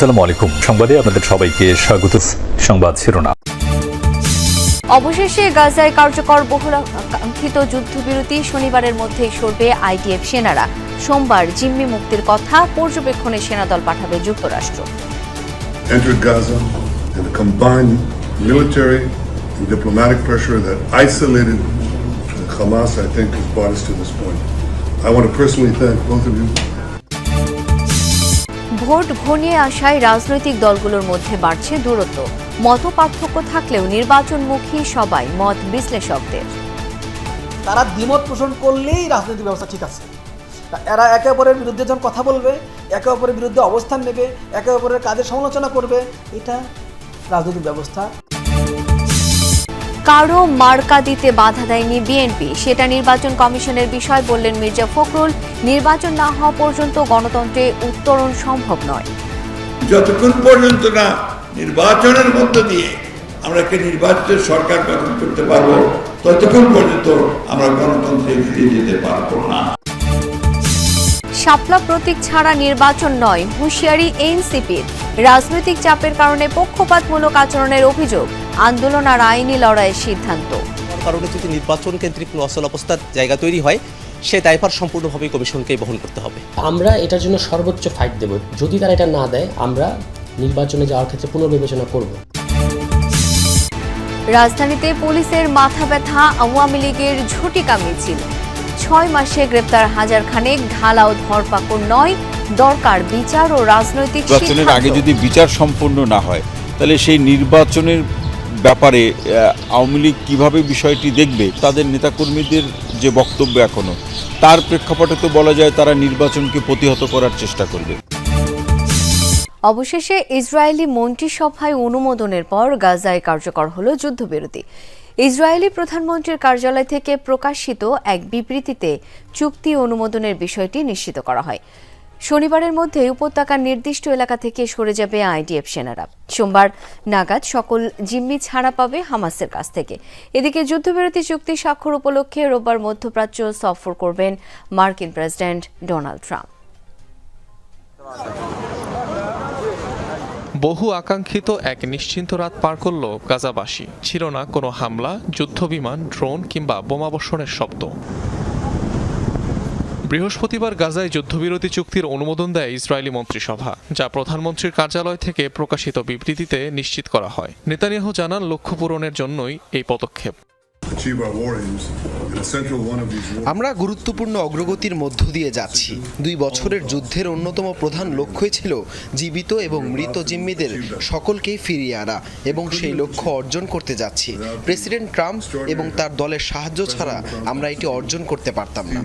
আসসালামু আলাইকুম। সংবাদে আপনাদের সবাইকে স্বাগত। সংবাদ শিরোনাম। অবশেষে গাজায় কার্যকর বহুকাঙ্ক্ষিত যুদ্ধবিরতি শনিবারের মধ্যেই সরবে আইডিএফ সেনারা। সোমবার জিম্মি মুক্তির কথা পর্যবেক্ষণে সেনাদল পাঠাবে যুক্তরাষ্ট্র। Entered Gaza and the combined military and diplomatic pressure that isolated Hamas, I think, has brought us to this point. I want to personally thank both of you. Vote ঘনিয়ে আসায় রাজনৈতিক দলগুলোর মধ্যে বাড়ছে দূরত্ব। মত পার্থক্য থাকলেও নির্বাচনমুখী সবাই মত বিশ্লেষকদের। তারা দ্বিমত পোষণ করলেই রাজনৈতিক ব্যবস্থা ঠিক আছে। এরা একে অপরের বিরুদ্ধে যখন কথা বলবে, একে অপরের বিরুদ্ধে অবস্থান নেবে, একে অপরের কাজের সমালোচনা করবে, এটা রাজনৈতিক ব্যবস্থা। কারো মার্কা দিতে বাধা দেয়নি বিএনপি, সেটা নির্বাচন কমিশনের বিষয় বললেন মির্জা ফখরুল। নির্বাচন না হওয়া পর্যন্ত গণতন্ত্রে উত্তরণ সম্ভব নয়। যতক্ষণ পর্যন্ত না নির্বাচনের মধ্য দিয়ে আমরা একটা নির্বাচিত সরকার গঠন করতে পারবো, ততক্ষণ পর্যন্ত আমরা গণতন্ত্রে এগিয়ে যেতে পারবো না। শাপলা প্রতীক ছাড়া নির্বাচন নয়, হুঁশিয়ারি এনসিপির। রাজনৈতিক চাপের কারণে পক্ষপাতমূলক আচরণের অভিযোগ, আন্দোলন আর আইনি লড়াইয়ের সিদ্ধান্ত। কারণে যদি নির্বাচন কেন্দ্রিক কোনো অচল অবস্থার জায়গা তৈরি হয়, সে দায়ভার সম্পূর্ণভাবে কমিশনকেই বহন করতে হবে। আমরা এটার জন্য সর্বোচ্চ ফাইট দেব। যদি তারা এটা না দেয়, আমরা নির্বাচনে যাওয়ার ক্ষেত্রে পুনর্বিবেচনা করব। রাজধানীতে পুলিশের মাথা ব্যথা, আওয়ামী লীগের ঝটিকা মিছিল। 6 মাসে গ্রেপ্তার হাজার খানেক, ঢালাও ধরপাকড় নয়, দরকার বিচার ও রাজনৈতিক সিদ্ধান্ত। নির্বাচনের আগে যদি বিচার সম্পন্ন না হয়, তাহলে সেই নির্বাচনের ব্যাপারে আওয়ামী লীগ কীভাবে বিষয়টি দেখবে, তাদের নেতাকর্মীদের যে বক্তব্য এখনো, তার প্রেক্ষাপটে তো বলা যায় তারা নির্বাচনকে প্রতিহত করার চেষ্টা করবে। অবশেষে ইসরায়েলি মন্ত্রিসভায় অনুমোদনের পর গাজায় কার্যকর হল যুদ্ধবিরতি। ইসরায়েলি প্রধানমন্ত্রীর কার্যালয় থেকে প্রকাশিত এক বিবৃতিতে চুক্তি অনুমোদনের বিষয়টি নিশ্চিত করা হয়। শনিবারের মধ্যে উপত্যকার নির্দিষ্ট এলাকা থেকে সরে যাবে আইডিএফ সেনারা। সোমবার নাগাদ সকল জিম্মি ছাড়া পাবে হামাসের কাছ থেকে। এদিকে যুদ্ধবিরতি চুক্তি স্বাক্ষর উপলক্ষে রোববার মধ্যপ্রাচ্য সফর করবেন মার্কিন প্রেসিডেন্ট ডোনাল্ড ট্রাম্প। বহু আকাঙ্ক্ষিত এক নিশ্চিন্ত রাত পার করল গাজাবাসী। ছিল না কোনো হামলা, যুদ্ধবিমান, ড্রোন কিংবা বোমাবর্ষণের শব্দ। বৃহস্পতিবার গাজায় যুদ্ধবিরতি চুক্তির অনুমোদন দেয় ইসরায়েলি মন্ত্রিসভা, যা প্রধানমন্ত্রীর কার্যালয় থেকে প্রকাশিত বিবৃতিতে নিশ্চিত করা হয়। নেতানিয়াহু জানান, লক্ষ্য পূরণের জন্যই এই পদক্ষেপ। আমরা গুরুত্বপূর্ণ অগ্রগতির মধ্য দিয়ে যাচ্ছি। 2 বছরের যুদ্ধের অন্যতম প্রধান লক্ষ্যই ছিল জীবিত এবং মৃত জিম্মিদের সকলকেই ফিরিয়ে আনা, এবং সেই লক্ষ্য অর্জন করতে যাচ্ছি। প্রেসিডেন্ট ট্রাম্প এবং তার দলের সাহায্য ছাড়া আমরা এটি অর্জন করতে পারতাম না।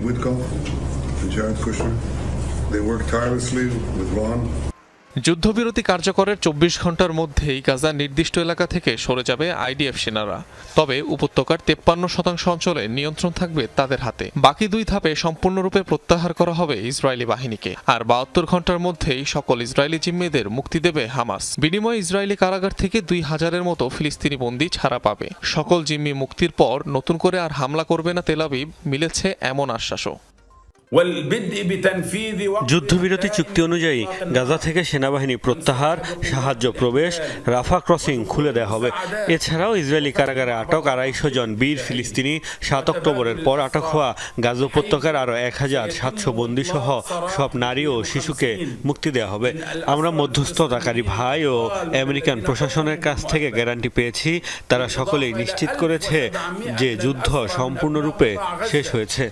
যুদ্ধবিরতি কার্যকরের 24 ঘন্টার মধ্যেই গাজার নির্দিষ্ট এলাকা থেকে সরে যাবে আইডিএফ সেনারা। তবে উপত্যকার 53% অঞ্চলে নিয়ন্ত্রণ থাকবে তাদের হাতে। বাকি 2 ধাপে সম্পূর্ণরূপে প্রত্যাহার করা হবে ইসরায়েলি বাহিনীকে। আর 72 ঘন্টার মধ্যেই সকল ইসরায়েলি জিম্মিদের মুক্তি দেবে হামাস। বিনিময়ে ইসরায়েলি কারাগার থেকে 2000-এর মতো ফিলিস্তিনি বন্দী ছাড়া পাবে। সকল জিম্মি মুক্তির পর নতুন করে আর হামলা করবে না তেল আবিব, মিলেছে এমন আশ্বাসও। যুদ্ধবিরতি চুক্তি অনুযায়ী গাজা থেকে সেনাবাহিনী প্রত্যাহার, সাহায্য প্রবেশ, রাফা ক্রসিং খুলে দেওয়া হবে। এছাড়াও ইসরায়েলি কারাগারে আটক 250 জন বীর ফিলিস্তিনি, 7 অক্টোবরের পর আটক হওয়া গাজা উপত্যকার আরও 1700 বন্দী সহ সব নারী ও শিশুকে মুক্তি দেওয়া হবে। আমরা মধ্যস্থতাকারী ভাই ও আমেরিকান প্রশাসনের কাছ থেকে গ্যারান্টি পেয়েছি, তারা সকলেই নিশ্চিত করেছে যে যুদ্ধ সম্পূর্ণরূপে শেষ হয়েছে।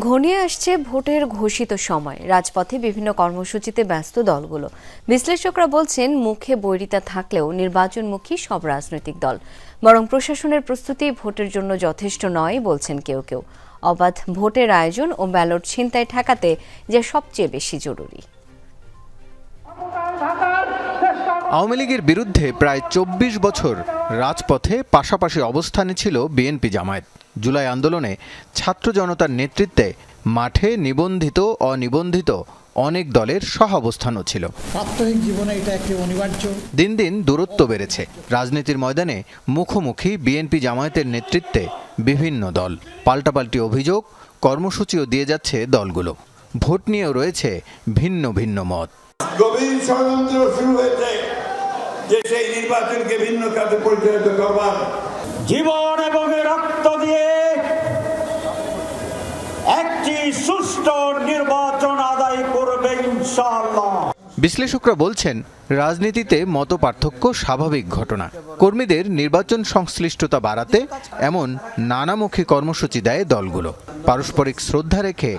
ঘনিয়ে আসছে ভোটের ঘোষিত সময়। রাজপথে বিভিন্ন কর্মসূচিতে ব্যস্ত দলগুলো। বিশ্লেষকরা বলছেন, মুখে বৈরিতা থাকলেও নির্বাচনমুখী সব রাজনৈতিক দল। বরং প্রশাসনের প্রস্তুতি ভোটের জন্য যথেষ্ট নয় বলছেন কেউ কেউ। অবাধ ভোটের আয়োজন ও ব্যালট ছিনতাই ঠেকাতে যা সবচেয়ে বেশি জরুরি। আওয়ামী লীগের বিরুদ্ধে প্রায় 24 বছর রাজপথে পাশাপাশি অবস্থানে ছিল বিএনপি জামায়াত। জুলাই আন্দোলনে ছাত্র জনতার নেতৃত্বে মাঠে নিবন্ধিত অনিবন্ধিত অনেক দলের সহাবস্থানও ছিল। প্রাত্যহিক জীবনে এটা একটি অনিবার্য। দিন দিন দূরত্ব বেড়েছে। রাজনীতির ময়দানে মুখোমুখি বিএনপি জামায়াতের নেতৃত্বে বিভিন্ন দল। পাল্টাপাল্টি অভিযোগ, কর্মসূচিও দিয়ে যাচ্ছে দলগুলো। ভোট নিয়েও রয়েছে ভিন্ন ভিন্ন মত। গভীর ষড়যন্ত্র শুরু হয়েছে যে সেই নির্বাচনকে ভিন্ন কাজে পরিচালিত করবার, জীবন এবং রক্ত দিয়ে একটি সুষ্ঠু নির্বাচন আদায় করবে ইনশাআল্লাহ। বিশ্লেষকরা বলছেন, রাজনীতিতে মতপার্থক্য স্বাভাবিক ঘটনা। কর্মীদের নির্বাচন সংশ্লিষ্টতা বাড়াতে এমন নানামুখী কর্মসূচি দেয় দলগুলো। পারস্পরিক শ্রদ্ধা রেখে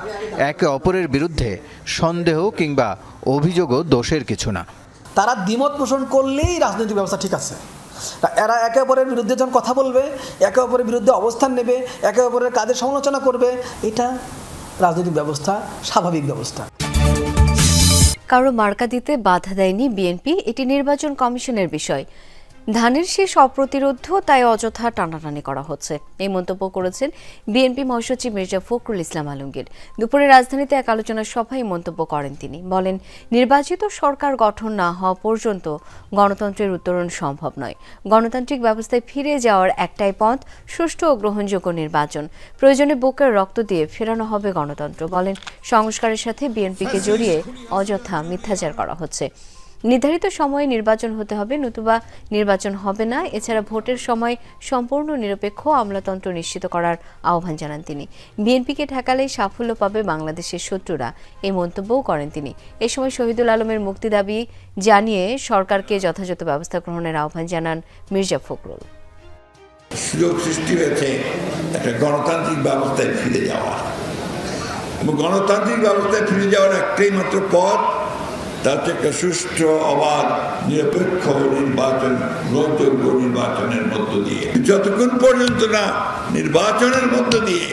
একে অপরের বিরুদ্ধে সন্দেহ কিংবা অভিযোগও দোষের কিছু না। তারা দ্বিমত পোষণ করলেই রাজনৈতিক ব্যবস্থা ঠিক আছে। এরা একে অপরের বিরুদ্ধে যখন কথা বলবে, একে অপরের বিরুদ্ধে অবস্থান নেবে, একে অপরের কাজের সমালোচনা করবে, এটা রাজনৈতিক ব্যবস্থা, স্বাভাবিক ব্যবস্থা। কারো মার্কা দিতে বাধা দেয়নি বিএনপি, এটি নির্বাচন কমিশনের বিষয়। ধানের শেষ অপ্রতিরোধ, তাই অযথা টানাটানি করা হচ্ছে, এই মন্তব্য করেছেন বিএনপি মহাসচিব মির্জা ফখরুল ইসলাম আলমগীর। দুপুরে রাজধানীতে এক আলোচনা সভায় মন্তব্য করেন তিনি। বলেন, নির্বাচিত সরকার গঠন না হওয়া পর্যন্ত গণতন্ত্রের উত্তরণ সম্ভব নয়। গণতান্ত্রিক ব্যবস্থায় ফিরে যাওয়ার একটাই পথ সুষ্ঠু ও গ্রহণযোগ্য নির্বাচন। প্রয়োজনে বুকের রক্ত দিয়ে ফেরানো হবে গণতন্ত্র। বলেন, সংস্কারের সাথে বিএনপিকে জড়িয়ে অযথা মিথ্যাচার করা হচ্ছে। নির্ধারিত সময়ে নির্বাচন হতে হবে, নতুবা নির্বাচন হবে না। এছাড়া ভোটের সময় সম্পূর্ণ নিরপেক্ষ আমলাতন্ত্র নিশ্চিত করার আহ্বান জানান তিনি। বিএনপিকে ঠেকালেই সাফল্য পাবে বাংলাদেশের শত্রুরা, এই মন্তব্যও করেন তিনি। এ সময় শহীদুল আলমের মুক্তি দাবি জানিয়ে সরকারকে যথাযথ ব্যবস্থা গ্রহণের আহ্বান জানান মির্জা ফখরুল। সুযোগ সৃষ্টি হয়েছে একটা গণতান্ত্রিক ব্যবস্থায় ফিরে যাওয়া, এবং গণতান্ত্রিক ব্যবস্থায় ফিরে যাওয়ার একটাই মাত্র পথ, তা হচ্ছে একটা সুষ্ঠু, অবাধ, নিরপেক্ষ নির্বাচন, গ্রহণযোগ্য নির্বাচনের মধ্য দিয়ে। যতক্ষণ পর্যন্ত না নির্বাচনের মধ্য দিয়ে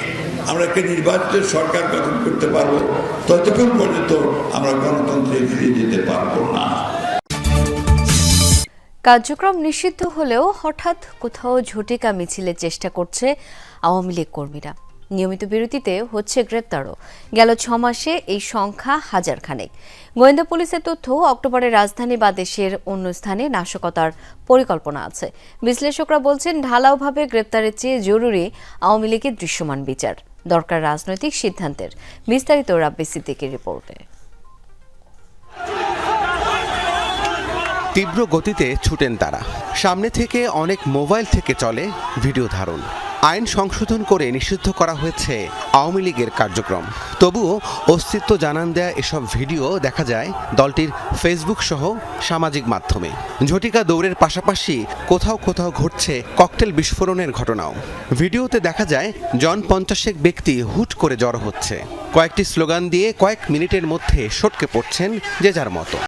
আমরা একটা নির্বাচিত সরকার গঠন করতে পারবো, ততক্ষণ পর্যন্ত আমরা গণতন্ত্রে ফিরে যেতে পারবো না। কার্যক্রম নিষিদ্ধ হলেও হঠাৎ কোথাও ঝটিকা মিছিলের চেষ্টা করছে আওয়ামী লীগ কর্মীরা। নিয়মিত বিরতিতে হচ্ছে গ্রেপ্তারও। গেল 6 মাসে এই সংখ্যা হাজার খানেক। গোয়েন্দা পুলিশের তথ্য, অক্টোবরে রাজধানী বা দেশের অন্য স্থানে নাশকতার পরিকল্পনা আছে। বিশ্লেষকরা বলছেন, ঢালাওভাবে গ্রেপ্তারের চেয়ে জরুরি আওয়ামী লীগের দৃশ্যমান বিচার, দরকার রাজনৈতিক সিদ্ধান্তের। বিস্তারিত রাব্বি সিদ্দিকীর রিপোর্টে। তীব্র গতিতে ছুটেন তারা। সামনে থেকে অনেক মোবাইল থেকে চলে ভিডিও ধারণ। আইন সংশোধন করে নিষিদ্ধ করা হয়েছে আওয়ামী লীগের কার্যক্রম। তবুও অস্তিত্ব জানান দেয়া এসব ভিডিও দেখা যায় দলটির ফেসবুক সহ সামাজিক মাধ্যমে। ঝটিকা দৌড়ের পাশাপাশি কোথাও কোথাও ঘটছে ককটেল বিস্ফোরণের ঘটনাও। ভিডিওতে দেখা যায় জন 50 ব্যক্তি হুট করে জড়ো হচ্ছে। কয়েকটি স্লোগান দিয়ে কয়েক মিনিটের মধ্যে সটকে পড়ছেন যে যার মতো।